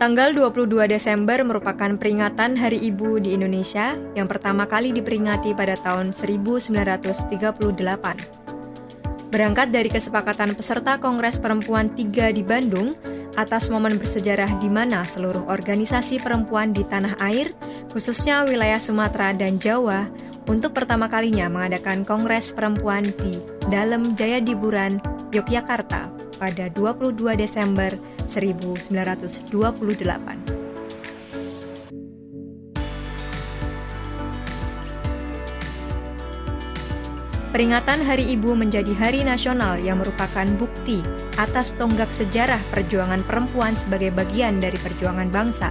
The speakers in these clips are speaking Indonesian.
Tanggal 22 Desember merupakan peringatan Hari Ibu di Indonesia yang pertama kali diperingati pada tahun 1938. Berangkat dari kesepakatan peserta Kongres Perempuan 3 di Bandung atas momen bersejarah di mana seluruh organisasi perempuan di tanah air, khususnya wilayah Sumatera dan Jawa, untuk pertama kalinya mengadakan Kongres Perempuan di Dalem Jayadiburan, Yogyakarta pada 22 Desember 1928. Peringatan Hari Ibu menjadi hari nasional yang merupakan bukti atas tonggak sejarah perjuangan perempuan sebagai bagian dari perjuangan bangsa.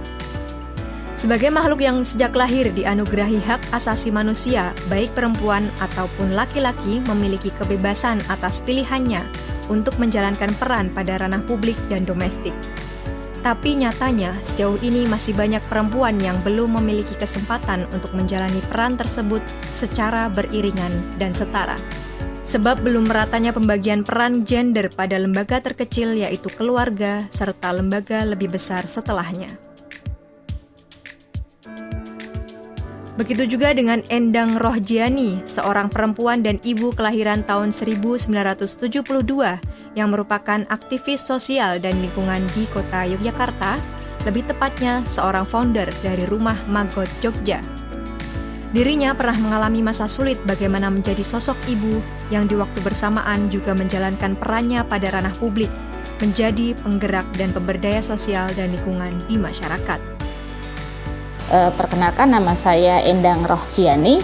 Sebagai makhluk yang sejak lahir dianugerahi hak asasi manusia, baik perempuan ataupun laki-laki memiliki kebebasan atas pilihannya untuk menjalankan peran pada ranah publik dan domestik. Tapi nyatanya, sejauh ini masih banyak perempuan yang belum memiliki kesempatan untuk menjalani peran tersebut secara beriringan dan setara. Sebab belum meratanya pembagian peran gender pada lembaga terkecil yaitu keluarga, serta lembaga lebih besar setelahnya. Begitu juga dengan Endang Rohjiani, seorang perempuan dan ibu kelahiran tahun 1972 yang merupakan aktivis sosial dan lingkungan di kota Yogyakarta, lebih tepatnya seorang founder dari Rumah Magot Jogja. Dirinya pernah mengalami masa sulit bagaimana menjadi sosok ibu yang di waktu bersamaan juga menjalankan perannya pada ranah publik, menjadi penggerak dan pemberdaya sosial dan lingkungan di masyarakat. Perkenalkan, nama saya Endang Rohjiani.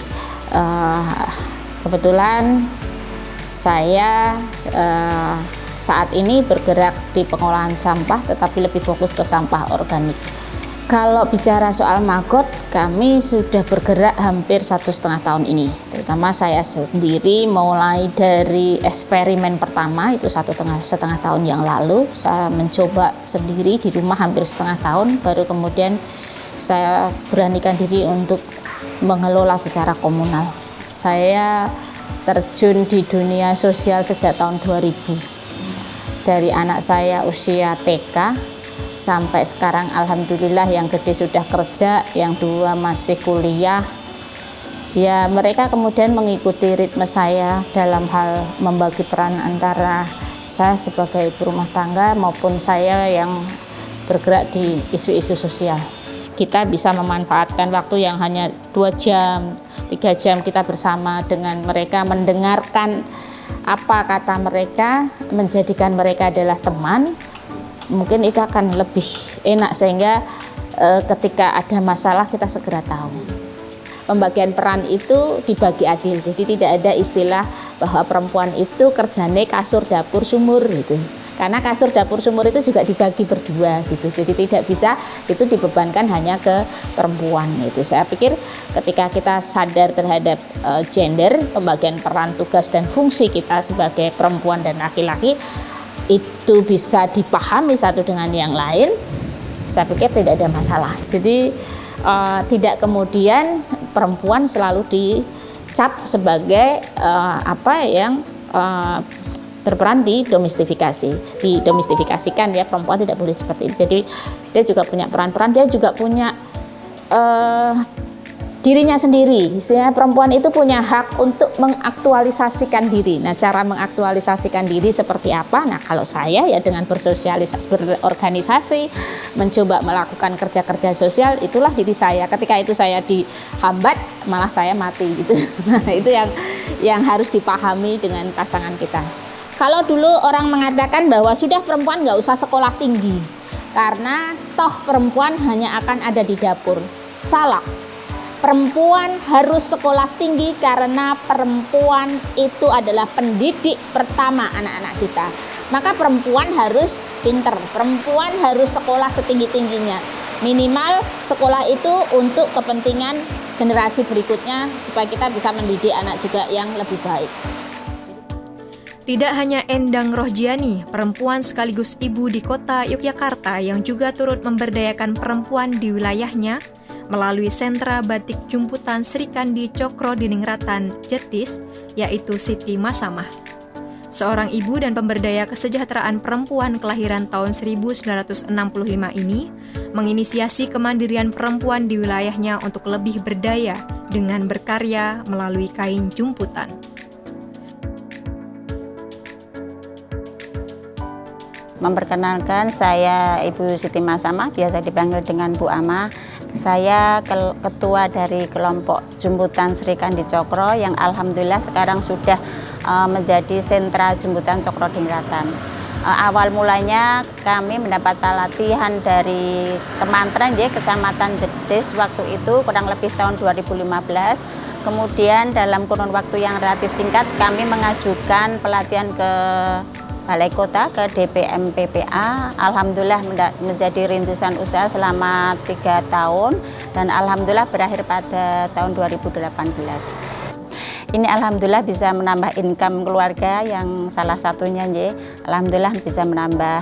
Kebetulan saya saat ini bergerak di pengolahan sampah, tetapi lebih fokus ke sampah organik. Kalau bicara soal Magot, kami sudah bergerak hampir 1,5 tahun ini. Terutama saya sendiri mulai dari eksperimen pertama itu 1,5 tahun yang lalu. Saya mencoba sendiri di rumah hampir 1,5 tahun, baru kemudian saya beranikan diri untuk mengelola secara komunal. Saya terjun di dunia sosial sejak tahun 2000. Dari anak saya usia TK sampai sekarang alhamdulillah yang gede sudah kerja, yang dua masih kuliah. Ya, mereka kemudian mengikuti ritme saya dalam hal membagi peran antara saya sebagai ibu rumah tangga maupun saya yang bergerak di isu-isu sosial. Kita bisa memanfaatkan waktu yang hanya 2 jam, 3 jam kita bersama dengan mereka, mendengarkan apa kata mereka, menjadikan mereka adalah teman. Mungkin itu akan lebih enak sehingga ketika ada masalah kita segera tahu. Pembagian peran itu dibagi adil, jadi tidak ada istilah bahwa perempuan itu kerjanya kasur dapur sumur gitu. Karena kasur dapur sumur itu juga dibagi berdua gitu, jadi tidak bisa itu dibebankan hanya ke perempuan itu. Saya pikir ketika kita sadar terhadap gender, pembagian peran, tugas dan fungsi kita sebagai perempuan dan laki-laki itu bisa dipahami satu dengan yang lain, saya pikir tidak ada masalah. Jadi tidak kemudian perempuan selalu dicap sebagai berperan di domestifikasikan ya, perempuan tidak boleh seperti itu. Jadi dia juga punya peran-peran, dia juga punya dirinya sendiri. Istilahnya perempuan itu punya hak untuk mengaktualisasikan diri. Nah, cara mengaktualisasikan diri seperti apa? Nah, kalau saya ya dengan bersosialisasi, berorganisasi, mencoba melakukan kerja-kerja sosial, itulah diri saya. Ketika itu saya dihambat, malah saya mati gitu. Nah, itu yang harus dipahami dengan pasangan kita. Kalau dulu orang mengatakan bahwa sudah perempuan nggak usah sekolah tinggi karena toh perempuan hanya akan ada di dapur. Salah. Perempuan harus sekolah tinggi karena perempuan itu adalah pendidik pertama anak-anak kita. Maka perempuan harus pinter, perempuan harus sekolah setinggi-tingginya. Minimal sekolah itu untuk kepentingan generasi berikutnya supaya kita bisa mendidik anak juga yang lebih baik. Tidak hanya Endang Rohjiani, perempuan sekaligus ibu di kota Yogyakarta yang juga turut memberdayakan perempuan di wilayahnya melalui sentra batik jumputan Sri Kandi Cokro Diningratan Jetis, yaitu Siti Masamah. Seorang ibu dan pemberdaya kesejahteraan perempuan kelahiran tahun 1965 ini menginisiasi kemandirian perempuan di wilayahnya untuk lebih berdaya dengan berkarya melalui kain jumputan. Memperkenalkan, saya Ibu Siti Masama, biasa dipanggil dengan Bu Ama. Saya ketua dari kelompok jumputan Sri Kandi Cokro yang alhamdulillah sekarang sudah menjadi sentra jumputan Cokro Dingratan. Awal mulanya kami mendapat pelatihan dari Kemantren, Kecamatan Jedes waktu itu kurang lebih tahun 2015. Kemudian dalam kurun waktu yang relatif singkat kami mengajukan pelatihan ke Balai Kota, ke DPM PPA. Alhamdulillah menjadi rintisan usaha selama 3 tahun dan alhamdulillah berakhir pada tahun 2018. Ini alhamdulillah bisa menambah income keluarga yang salah satunya alhamdulillah bisa menambah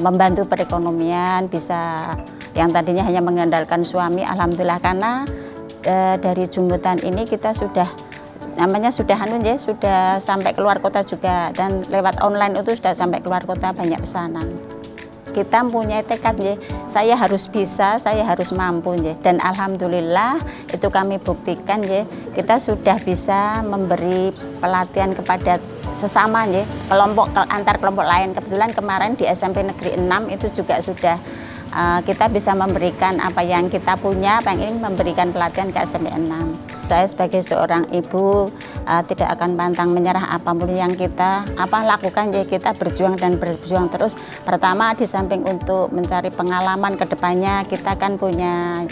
membantu perekonomian, bisa yang tadinya hanya mengandalkan suami, alhamdulillah karena dari jumputan ini kita sudah sudah sampai keluar kota juga, dan lewat online itu sudah sampai keluar kota banyak pesanan. Kita punya tekad saya harus bisa, saya harus mampu dan alhamdulillah itu kami buktikan kita sudah bisa memberi pelatihan kepada sesama kelompok antar kelompok lain. Kebetulan kemarin di SMP Negeri 6 itu juga sudah kita bisa memberikan apa yang kita punya, pengen memberikan pelatihan ke SMP 6. Saya sebagai seorang ibu tidak akan pantang menyerah apapun yang kita lakukan, kita berjuang dan berjuang terus. Pertama di samping untuk mencari pengalaman ke depannya, kita kan punya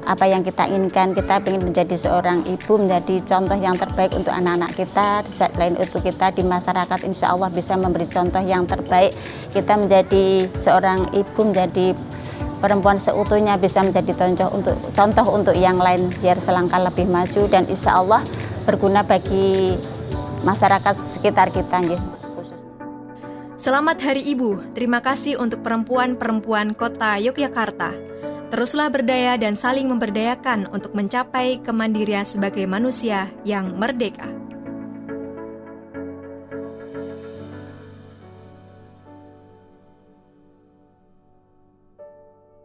apa yang kita inginkan. Kita ingin menjadi seorang ibu, menjadi contoh yang terbaik untuk anak-anak kita. Selain itu kita di masyarakat insya Allah bisa memberi contoh yang terbaik. Kita menjadi seorang ibu, menjadi perempuan seutuhnya, bisa menjadi contoh untuk yang lain biar selangkah lebih maju dan insya Allah berguna bagi masyarakat sekitar kita khususnya. Selamat Hari Ibu. Terima kasih untuk perempuan-perempuan Kota Yogyakarta. Teruslah berdaya dan saling memberdayakan untuk mencapai kemandirian sebagai manusia yang merdeka.